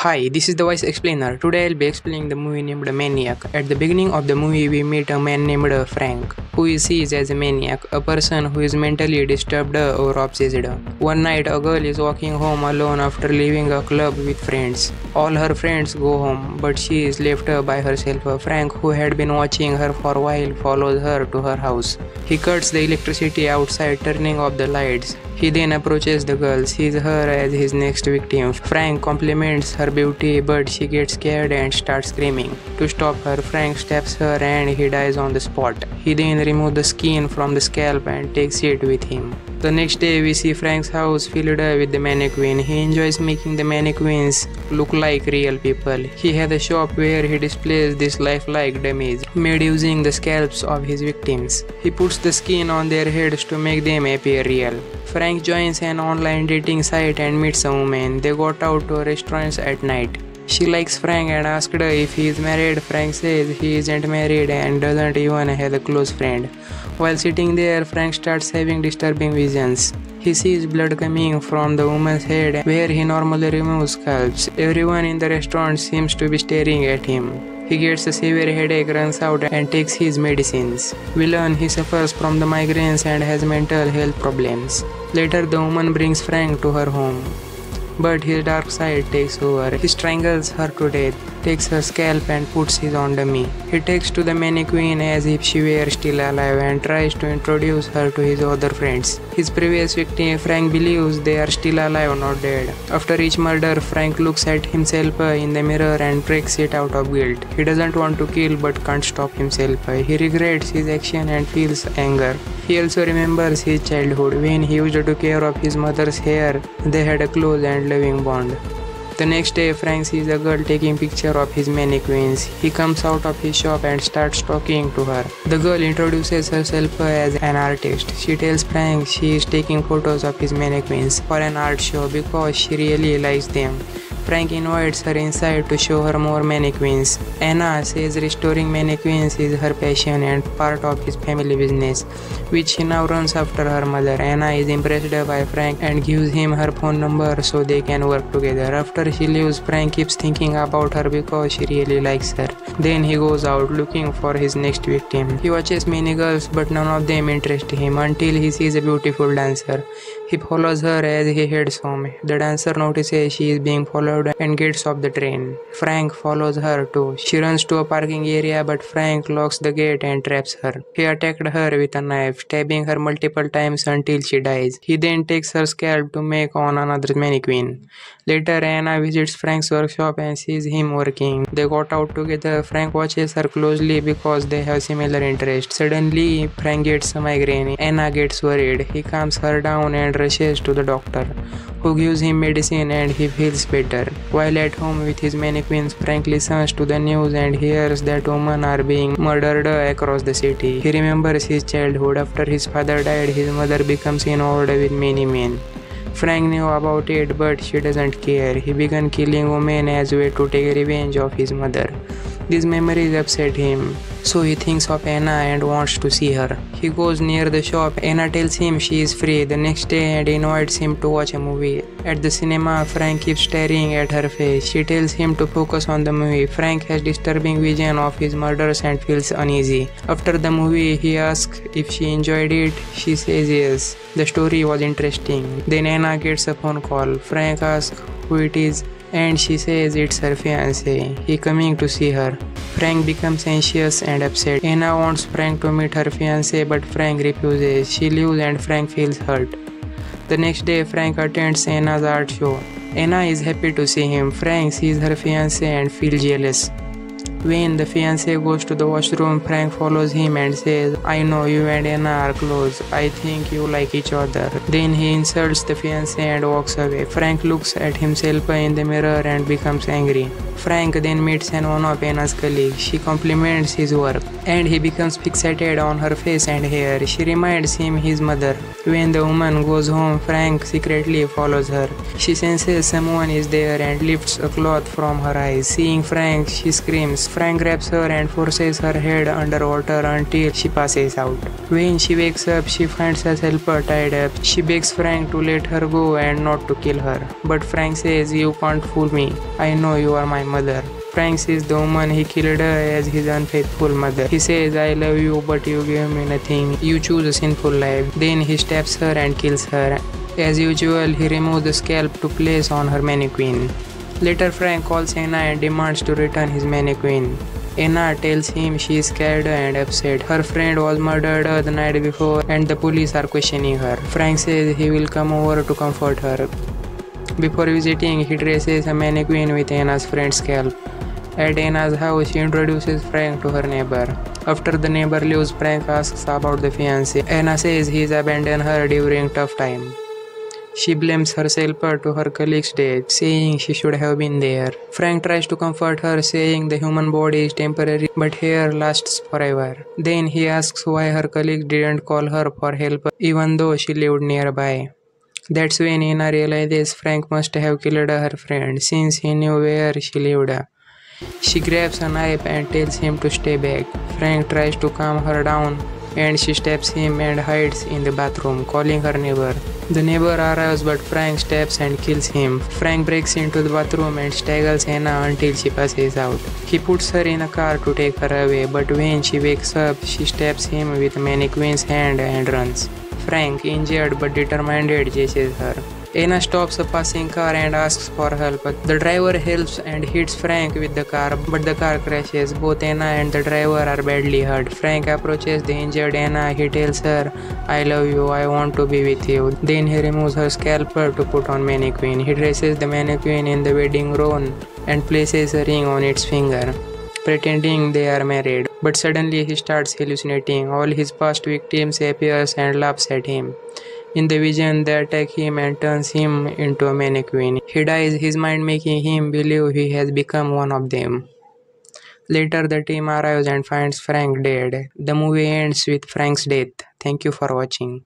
Hi, this is the voice explainer. Today I'll be explaining the movie named Maniac. At the beginning of the movie, we meet a man named Frank, who is sees as a maniac, a person who is mentally disturbed or obsessed. One night, a girl is walking home alone after leaving a club with friends. All her friends go home, but she is left by herself. Frank, who had been watching her for a while, follows her to her house. He cuts the electricity outside, turning off the lights. He then approaches the girl, sees her as his next victim. Frank compliments her beauty, but she gets scared and starts screaming. To stop her, Frank stabs her and he dies on the spot. He then removes the skin from the scalp and takes it with him. The next day, we see Frank's house filled with the mannequin. He enjoys making the mannequins look like real people. He has a shop where he displays these lifelike dummies made using the scalps of his victims. He puts the skin on their heads to make them appear real. Frank joins an online dating site and meets a woman. They go out to restaurants at night. She likes Frank and asks if he is married. Frank says he isn't married and doesn't even have a close friend. While sitting there, Frank starts having disturbing visions. He sees blood coming from the woman's head where he normally removes scalps. Everyone in the restaurant seems to be staring at him. He gets a severe headache, runs out and takes his medicines. We learn he suffers from the migraines and has mental health problems. Later, the woman brings Frank to her home, but his dark side takes over. He strangles her to death, takes her scalp and puts it on dummy. He takes to the mannequin as if she were still alive and tries to introduce her to his other friends. His previous victim, Frank, believes they are still alive, not dead. After each murder, Frank looks at himself in the mirror and breaks it out of guilt. He doesn't want to kill but can't stop himself. He regrets his action and feels anger. He also remembers his childhood. When he used to care of his mother's hair, they had a close and loving bond. The next day, Frank sees a girl taking picture of his mannequins. He comes out of his shop and starts talking to her. The girl introduces herself as an artist. She tells Frank she is taking photos of his mannequins for an art show because she really likes them. Frank invites her inside to show her more mannequins. Anna says restoring mannequins is her passion and part of his family business, which he now runs after her mother. Anna is impressed by Frank and gives him her phone number so they can work together. After she leaves, Frank keeps thinking about her because she really likes her. Then he goes out looking for his next victim. He watches many girls but none of them interest him until he sees a beautiful dancer. He follows her as he heads home. The dancer notices she is being followed and gets off the train. Frank follows her too. She runs to a parking area but Frank locks the gate and traps her. He attacked her with a knife, stabbing her multiple times until she dies. He then takes her scalp to make on another mannequin. Later, Anna visits Frank's workshop and sees him working. They got out together. Frank watches her closely because they have similar interests. Suddenly, Frank gets a migraine. Anna gets worried. He calms her down and rushes to the doctor, who gives him medicine and he feels better. While at home with his mannequins, Frank listens to the news and hears that women are being murdered across the city. He remembers his childhood. After his father died, his mother becomes involved with many men. Frank knew about it, but she doesn't care. He began killing women as a way to take revenge of his mother. These memories upset him, so he thinks of Anna and wants to see her. He goes near the shop. Anna tells him she is free the next day and invites him to watch a movie. At the cinema, Frank keeps staring at her face. She tells him to focus on the movie. Frank has disturbing vision of his murders and feels uneasy. After the movie, he asks if she enjoyed it. She says yes. The story was interesting. Then Anna gets a phone call. Frank asks who it is, and she says it's her fiancé. He coming to see her. Frank becomes anxious and upset. Anna wants Frank to meet her fiancé, but Frank refuses. She leaves and Frank feels hurt. The next day, Frank attends Anna's art show. Anna is happy to see him. Frank sees her fiancé and feels jealous. When the fiancé goes to the washroom, Frank follows him and says, I know you and Anna are close. I think you like each other. Then he insults the fiancé and walks away. Frank looks at himself in the mirror and becomes angry. Frank then meets one of Anna's colleagues. She compliments his work and he becomes fixated on her face and hair. She reminds him his mother. When the woman goes home, Frank secretly follows her. She senses someone is there and lifts a cloth from her eyes. Seeing Frank, she screams. Frank grabs her and forces her head underwater until she passes out. When she wakes up, she finds herself tied up. She begs Frank to let her go and not to kill her. But Frank says, "You can't fool me. I know you are my mother." Frank sees the woman he killed as his unfaithful mother. He says, "I love you, but you gave me nothing. You choose a sinful life." Then he stabs her and kills her. As usual, he removes the scalp to place on her mannequin. Later, Frank calls Anna and demands to return his mannequin. Anna tells him she is scared and upset. Her friend was murdered the night before and the police are questioning her. Frank says he will come over to comfort her. Before visiting, he dresses a mannequin with Anna's friend's scalp. At Anna's house, he introduces Frank to her neighbor. After the neighbor leaves, Frank asks about the fiancé. Anna says he's abandoned her during tough time. She blames herself to her colleague's death, saying she should have been there. Frank tries to comfort her, saying the human body is temporary but hair lasts forever. Then he asks why her colleague didn't call her for help even though she lived nearby. That's when Anna realizes Frank must have killed her friend since he knew where she lived. She grabs a knife and tells him to stay back. Frank tries to calm her down and she stabs him and hides in the bathroom, calling her neighbor. The neighbor arrives but Frank stabs and kills him. Frank breaks into the bathroom and strangles Anna until she passes out. He puts her in a car to take her away, but when she wakes up, she stabs him with a mannequin's hand and runs. Frank, injured but determined, chases her. Anna stops a passing car and asks for help. The driver helps and hits Frank with the car, but the car crashes. Both Anna and the driver are badly hurt. Frank approaches the injured Anna. He tells her, "I love you, I want to be with you." Then he removes her scalp to put on mannequin. He dresses the mannequin in the wedding gown and places a ring on its finger, pretending they are married. But suddenly he starts hallucinating. All his past victims appears and laughs at him. In the vision, they attack him and turns him into a mannequin. He dies, his mind making him believe he has become one of them. Later, the team arrives and finds Frank dead. The movie ends with Frank's death. Thank you for watching.